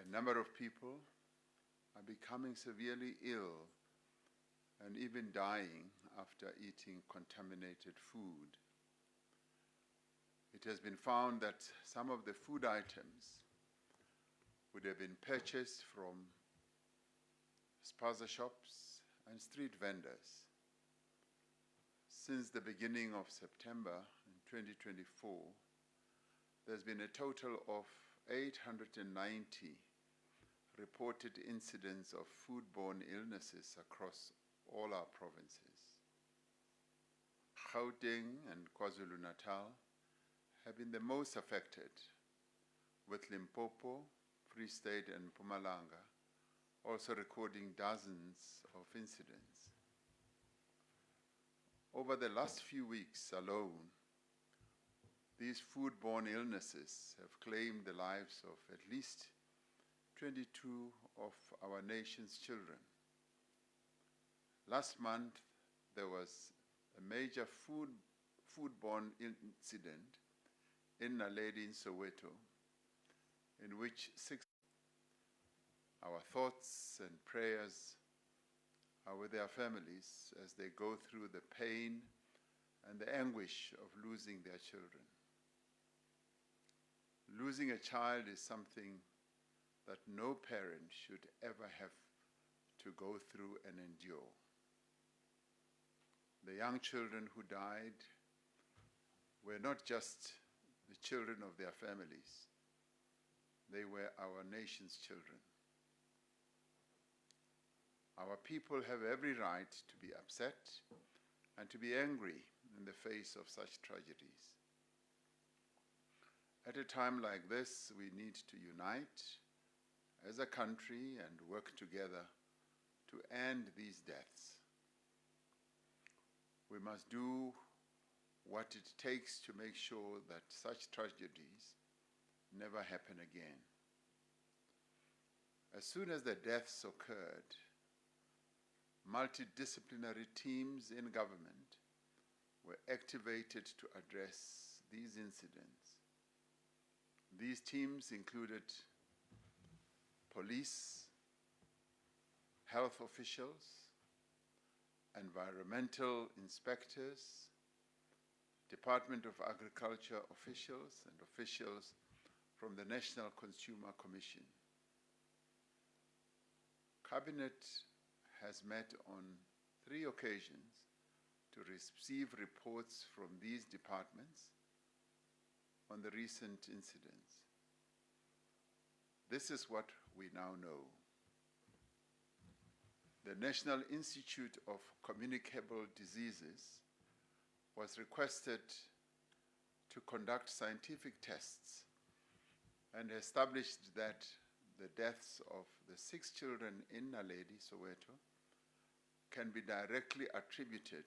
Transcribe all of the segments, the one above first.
A number of people are becoming severely ill and even dying after eating contaminated food. It has been found that some of the food items would have been purchased from spaza shops and street vendors. Since the beginning of September in 2024, there's been a total of 890 reported incidents of foodborne illnesses across all our provinces. Gauteng and KwaZulu-Natal have been the most affected, with Limpopo, Free State and Mpumalanga also recording dozens of incidents. Over the last few weeks alone, these foodborne illnesses have claimed the lives of at least 22 of our nation's children. Last month, there was a major foodborne incident in Naledi in Soweto, in which 6. Our thoughts and prayers are with their families as they go through the pain and the anguish of losing their children. Losing a child is something that no parent should ever have to go through and endure. The young children who died were not just the children of their families, they were our nation's children. Our people have every right to be upset and to be angry in the face of such tragedies. At a time like this, we need to unite as a country and work together to end these deaths. We must do what it takes to make sure that such tragedies never happen again. As soon as the deaths occurred, multidisciplinary teams in government were activated to address these incidents. These teams included police, health officials, environmental inspectors, Department of Agriculture officials, and officials from the National Consumer Commission. Cabinet has met on 3 occasions to receive reports from these departments on the recent incidents. This is what we now know. The National Institute of Communicable Diseases was requested to conduct scientific tests and established that the deaths of the 6 children in Naledi, Soweto, can be directly attributed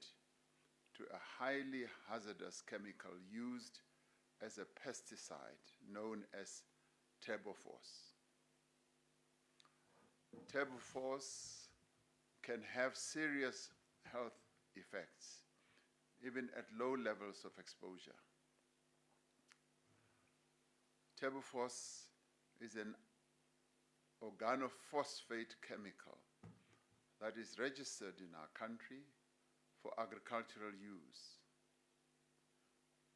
to a highly hazardous chemical used as a pesticide known as Turbophos. Turbophos can have serious health effects, even at low levels of exposure. Turbophos is an organophosphate chemical that is registered in our country for agricultural use.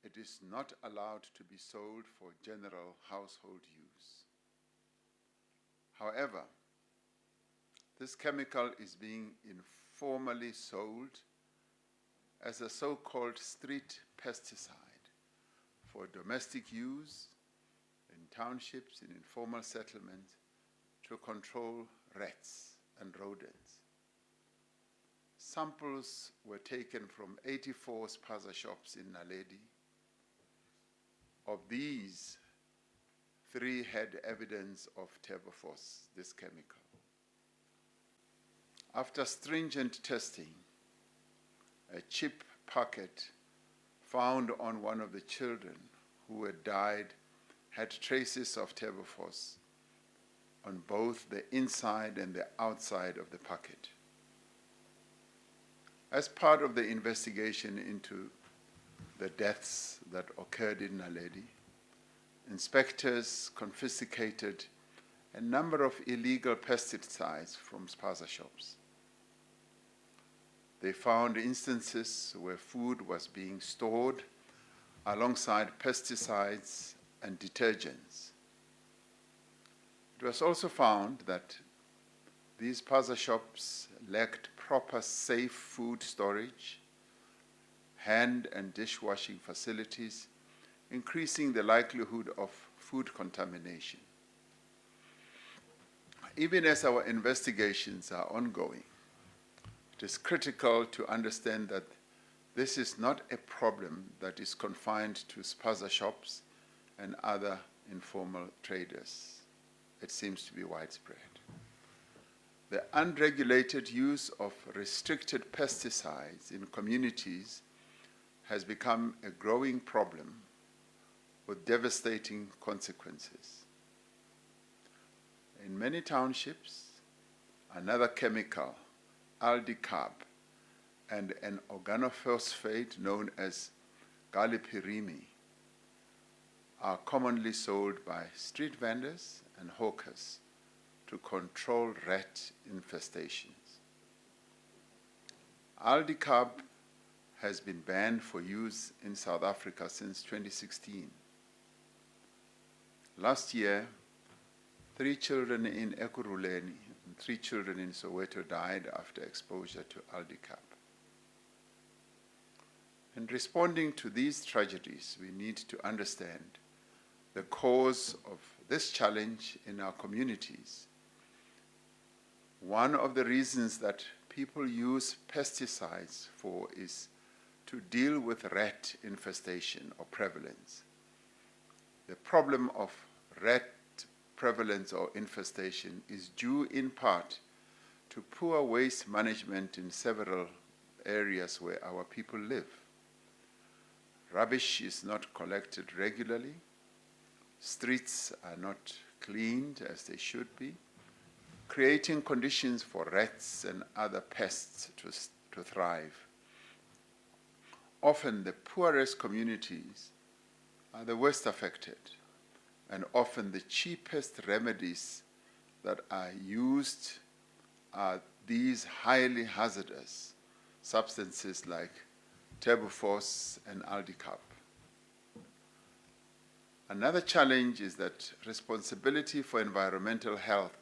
It is not allowed to be sold for general household use. However, this chemical is being informally sold as a so-called street pesticide for domestic use in townships, in informal settlements, to control rats and rodents. Samples were taken from 84 spaza shops in Naledi. Of these, 3 had evidence of Turbophos, this chemical. After stringent testing, a chip packet found on one of the children who had died had traces of Turbophos on both the inside and the outside of the packet. As part of the investigation into the deaths that occurred in Naledi, inspectors confiscated a number of illegal pesticides from spaza shops. They found instances where food was being stored alongside pesticides and detergents. It was also found that these spaza shops lacked proper safe food storage, hand and dishwashing facilities, increasing the likelihood of food contamination. Even as our investigations are ongoing, it is critical to understand that this is not a problem that is confined to spaza shops and other informal traders. It seems to be widespread. The unregulated use of restricted pesticides in communities has become a growing problem with devastating consequences. In many townships, another chemical, aldicarb, and an organophosphate known as gallipirimi are commonly sold by street vendors and hawkers to control rat infestations. Aldicarb has been banned for use in South Africa since 2016. Last year, 3 children in Ekurhuleni and 3 children in Soweto died after exposure to aldicarb. In responding to these tragedies, we need to understand the cause of this challenge in our communities. One of the reasons that people use pesticides for is to deal with rat infestation or prevalence. The problem of rat prevalence or infestation is due in part to poor waste management in several areas where our people live. Rubbish is not collected regularly. Streets are not cleaned as they should be, creating conditions for rats and other pests to thrive. Often the poorest communities are the worst affected, and often the cheapest remedies that are used are these highly hazardous substances like Tebufos and aldicarb. Another challenge is that responsibility for environmental health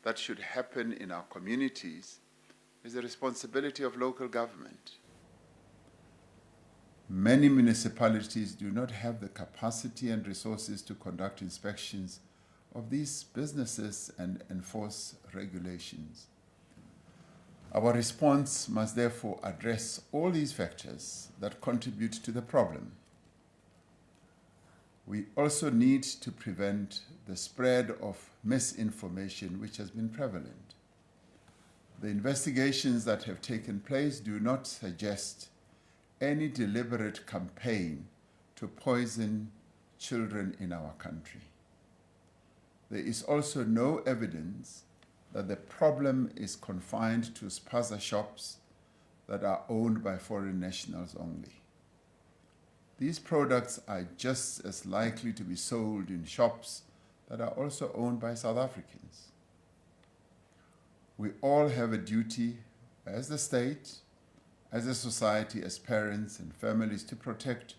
that should happen in our communities is the responsibility of local government. Many municipalities do not have the capacity and resources to conduct inspections of these businesses and enforce regulations. Our response must therefore address all these factors that contribute to the problem. We also need to prevent the spread of misinformation which has been prevalent. The investigations that have taken place do not suggest any deliberate campaign to poison children in our country. There is also no evidence that the problem is confined to spaza shops that are owned by foreign nationals only. These products are just as likely to be sold in shops that are also owned by South Africans. We all have a duty as the state, as a society, as parents and families to protect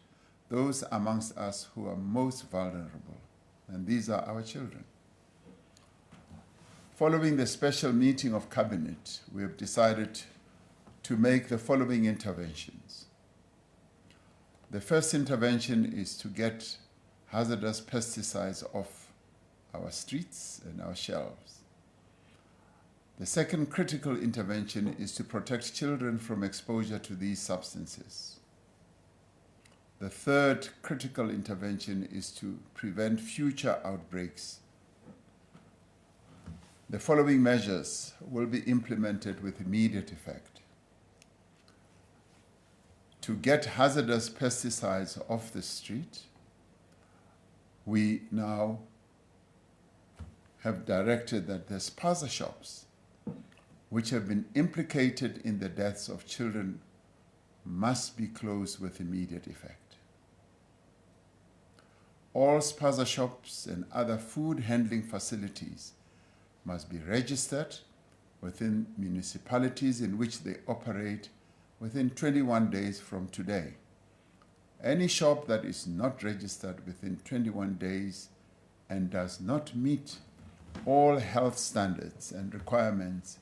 those amongst us who are most vulnerable, and these are our children. Following the special meeting of Cabinet, we have decided to make the following interventions. The first intervention is to get hazardous pesticides off our streets and our shelves. The second critical intervention is to protect children from exposure to these substances. The third critical intervention is to prevent future outbreaks. The following measures will be implemented with immediate effect. To get hazardous pesticides off the street, we now have directed that the spaza shops, which have been implicated in the deaths of children, must be closed with immediate effect. all spaza shops and other food handling facilities must be registered within municipalities in which they operate within 21 days from today. Any shop that is not registered within 21 days and does not meet all health standards and requirements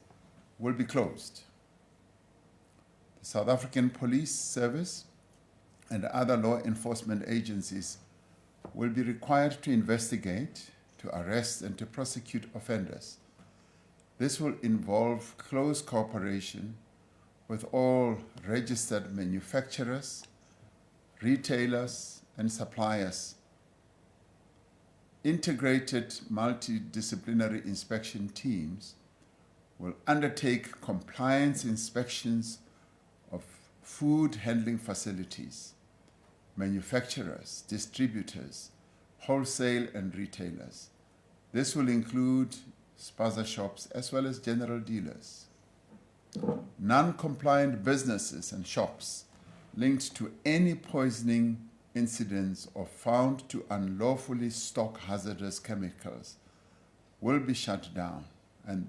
will be closed. The South African Police Service and other law enforcement agencies will be required to investigate, to arrest, and to prosecute offenders. This will involve close cooperation with all registered manufacturers, retailers, and suppliers. Integrated multidisciplinary inspection teams will undertake compliance inspections of food handling facilities, manufacturers, distributors, wholesale and retailers. This will include spaza shops as well as general dealers. Non-compliant businesses and shops linked to any poisoning incidents or found to unlawfully stock hazardous chemicals will be shut down and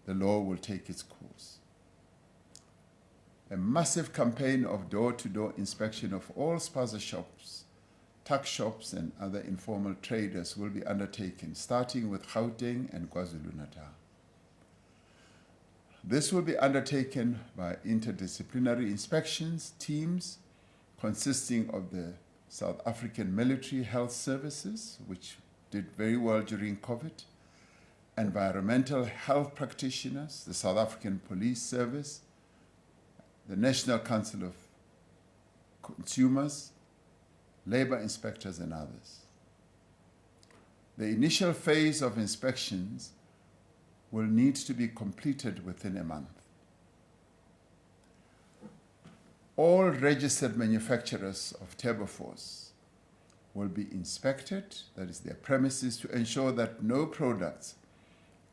the law will take its course. A massive campaign of door-to-door inspection of all spaza shops, tuck shops and other informal traders will be undertaken, starting with Gauteng and KwaZulu-Natal. This will be undertaken by interdisciplinary inspections teams consisting of the South African Military Health Services, which did very well during COVID, environmental health practitioners, the South African Police Service, the National Council of Consumers, labor inspectors, and others. The initial phase of inspections will need to be completed within a month. All registered manufacturers of table force will be inspected, that is their premises, to ensure that no products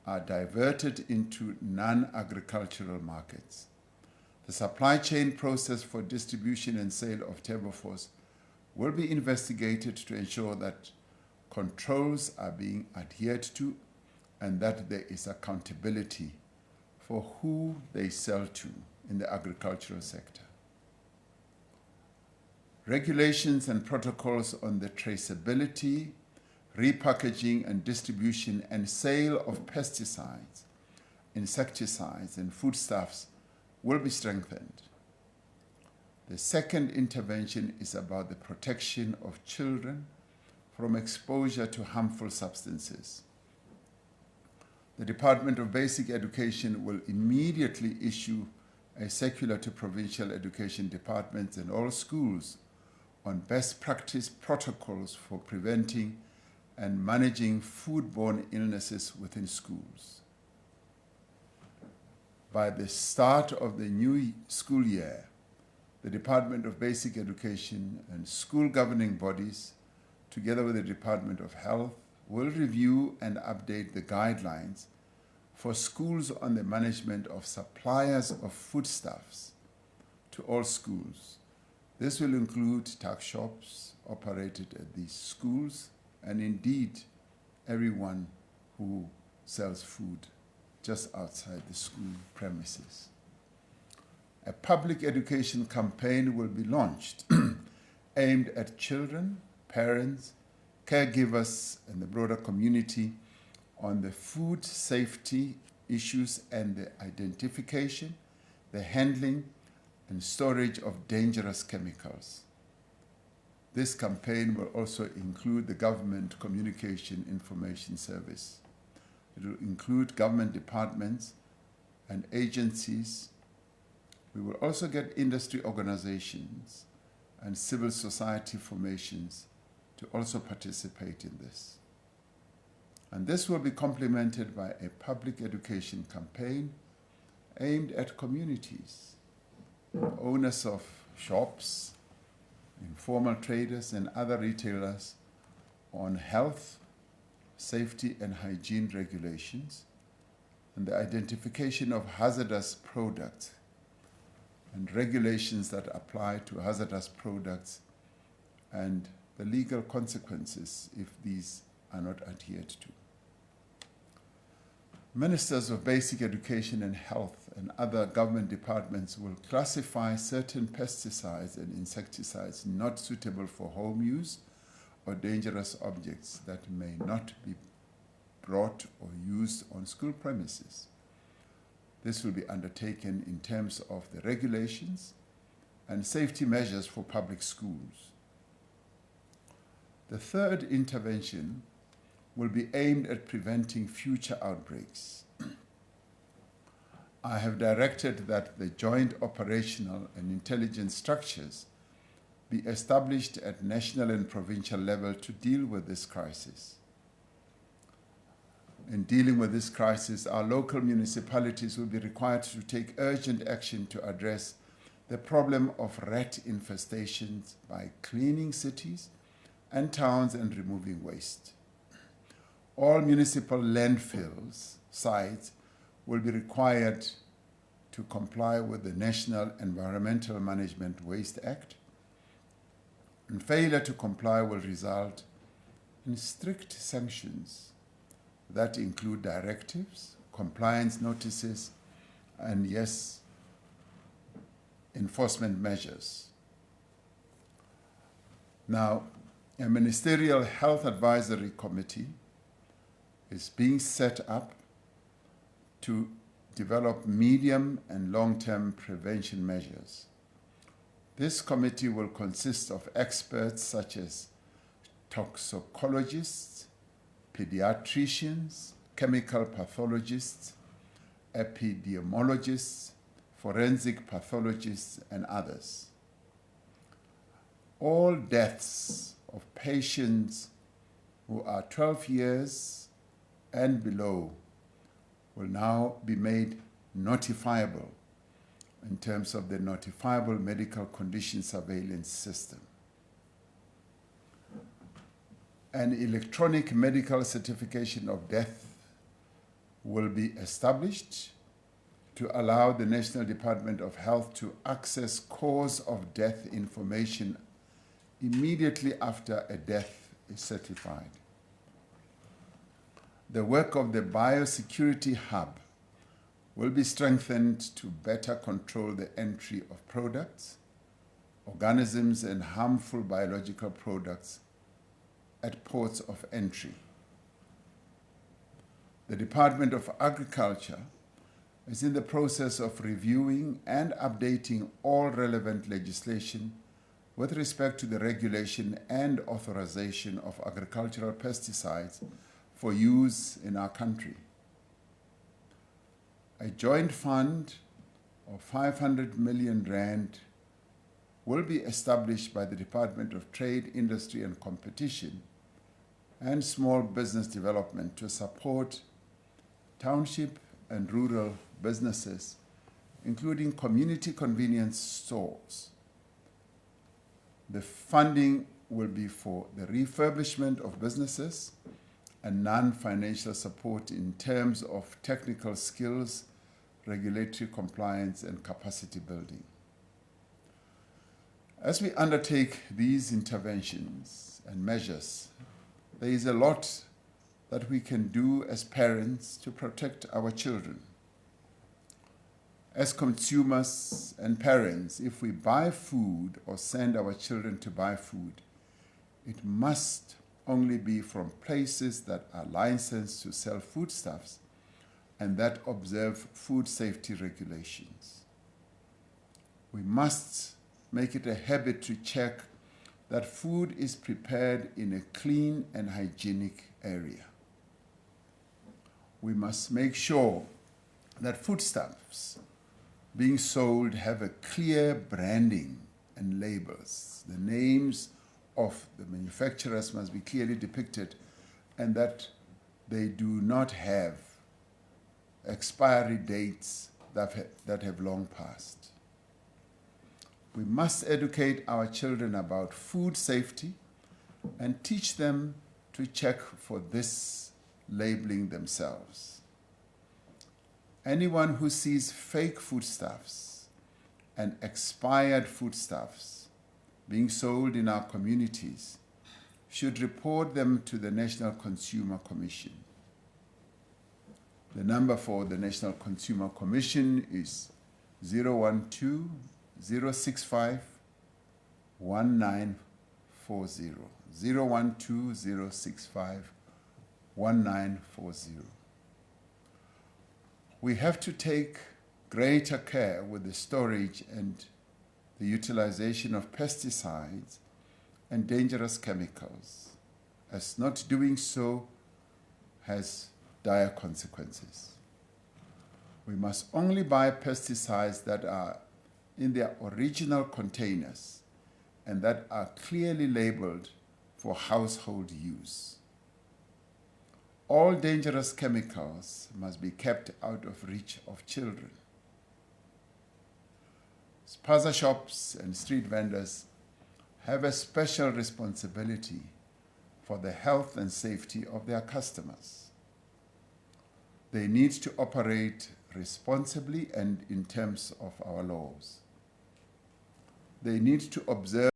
are diverted into non-agricultural markets. The supply chain process for distribution and sale of table force will be investigated to ensure that controls are being adhered to and that there is accountability for who they sell to in the agricultural sector. Regulations and protocols on the traceability, repackaging and distribution and sale of pesticides, insecticides and foodstuffs will be strengthened. The second intervention is about the protection of children from exposure to harmful substances. The Department of Basic Education will immediately issue a circular to provincial education departments and all schools on best practice protocols for preventing and managing foodborne illnesses within schools. By the start of the new school year, the Department of Basic Education and school governing bodies, together with the Department of Health, will review and update the guidelines for schools on the management of suppliers of foodstuffs to all schools. This will include tuck shops operated at these schools and indeed everyone who sells food just outside the school premises. A public education campaign will be launched aimed at children, parents, caregivers, and the broader community on the food safety issues and the identification, the handling, and storage of dangerous chemicals. This campaign will also include the Government Communication Information Service. It will include government departments and agencies. We will also get industry organizations and civil society formations to also participate in this. And this will be complemented by a public education campaign aimed at communities, owners of shops, informal traders, and other retailers on health, safety, and hygiene regulations, and the identification of hazardous products and regulations that apply to hazardous products and the legal consequences if these are not adhered to. Ministers of Basic Education and Health and other government departments will classify certain pesticides and insecticides not suitable for home use or dangerous objects that may not be brought or used on school premises. This will be undertaken in terms of the regulations and safety measures for public schools. The third intervention will be aimed at preventing future outbreaks. I have directed that the joint operational and intelligence structures be established at national and provincial level to deal with this crisis. In dealing with this crisis, our local municipalities will be required to take urgent action to address the problem of rat infestations by cleaning cities and towns and removing waste. All municipal landfills sites will be required to comply with the National Environmental Management Waste Act, and failure to comply will result in strict sanctions that include directives, compliance notices, and yes, enforcement measures. Now, a ministerial health advisory committee is being set up to develop medium and long-term prevention measures. This committee will consist of experts such as toxicologists, pediatricians, chemical pathologists, epidemiologists, forensic pathologists, and others. All deaths of patients who are 12 years and below will now be made notifiable in terms of the notifiable medical condition surveillance system. An electronic medical certification of death will be established to allow the National Department of Health to access cause of death information immediately after a death is certified. The work of the Biosecurity Hub will be strengthened to better control the entry of products, organisms, and harmful biological products at ports of entry. The Department of Agriculture is in the process of reviewing and updating all relevant legislation with respect to the regulation and authorization of agricultural pesticides for use in our country. A joint fund of 500 million rand will be established by the Department of Trade, Industry and Competition and Small Business Development to support township and rural businesses, including community convenience stores. The funding will be for the refurbishment of businesses and non-financial support in terms of technical skills, regulatory compliance, and capacity building. As we undertake these interventions and measures, there is a lot that we can do as parents to protect our children. As consumers and parents, if we buy food or send our children to buy food, it must only be from places that are licensed to sell foodstuffs and that observe food safety regulations. We must make it a habit to check that food is prepared in a clean and hygienic area. We must make sure that foodstuffs being sold have a clear branding and labels. The names of the manufacturers must be clearly depicted and that they do not have expiry dates that have long passed. We must educate our children about food safety and teach them to check for this labeling themselves. Anyone who sees fake foodstuffs and expired foodstuffs being sold in our communities should report them to the National Consumer Commission. The number for the National Consumer Commission is 012-065-1940. 012-065-1940. We have to take greater care with the storage and the utilization of pesticides and dangerous chemicals, as not doing so has dire consequences. We must only buy pesticides that are in their original containers and that are clearly labeled for household use. All dangerous chemicals must be kept out of reach of children. Spaza shops and street vendors have a special responsibility for the health and safety of their customers. They need to operate responsibly and in terms of our laws. They need to observe